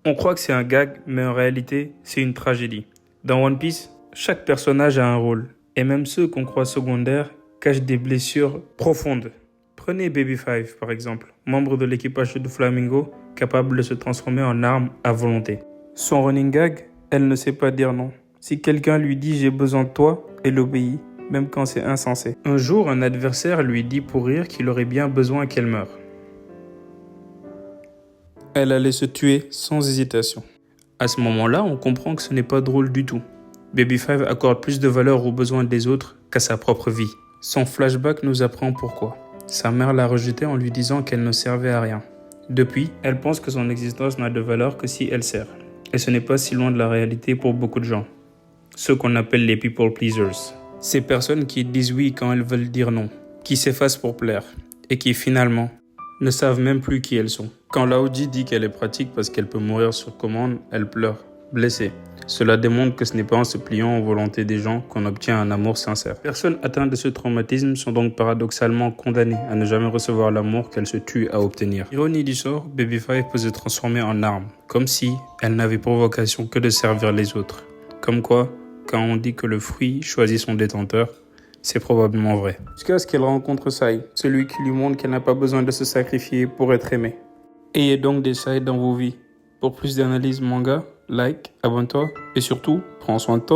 On croit que c'est un gag, mais en réalité, c'est une tragédie. Dans One Piece, chaque personnage a un rôle, et même ceux qu'on croit secondaires cachent des blessures profondes. Prenez Baby Five, par exemple, membre de l'équipage de Flamingo, capable de se transformer en arme à volonté. Son running gag, elle ne sait pas dire non. Si quelqu'un lui dit « j'ai besoin de toi », elle obéit, même quand c'est insensé. Un jour, un adversaire lui dit pour rire qu'il aurait bien besoin qu'elle meure. Elle allait se tuer sans hésitation. À ce moment-là, on comprend que ce n'est pas drôle du tout. Baby Five accorde plus de valeur aux besoins des autres qu'à sa propre vie. Son flashback nous apprend pourquoi. Sa mère l'a rejetée en lui disant qu'elle ne servait à rien. Depuis, elle pense que son existence n'a de valeur que si elle sert. Et ce n'est pas si loin de la réalité pour beaucoup de gens. Ceux qu'on appelle les people pleasers. Ces personnes qui disent oui quand elles veulent dire non, qui s'effacent pour plaire, et qui finalement ne savent même plus qui elles sont. Quand Laoji dit qu'elle est pratique parce qu'elle peut mourir sur commande, elle pleure, blessée. Cela démontre que ce n'est pas en se pliant aux volontés des gens qu'on obtient un amour sincère. Les personnes atteintes de ce traumatisme sont donc paradoxalement condamnées à ne jamais recevoir l'amour qu'elles se tuent à obtenir. Ironie du sort, Baby Five peut se transformer en arme, comme si elle n'avait pour vocation que de servir les autres. Comme quoi, quand on dit que le fruit choisit son détenteur, c'est probablement vrai. Jusqu'à ce qu'elle rencontre Sai, celui qui lui montre qu'elle n'a pas besoin de se sacrifier pour être aimée. Ayez donc des Sai dans vos vies. Pour plus d'analyses manga, like, abonne-toi et surtout, prends soin de toi.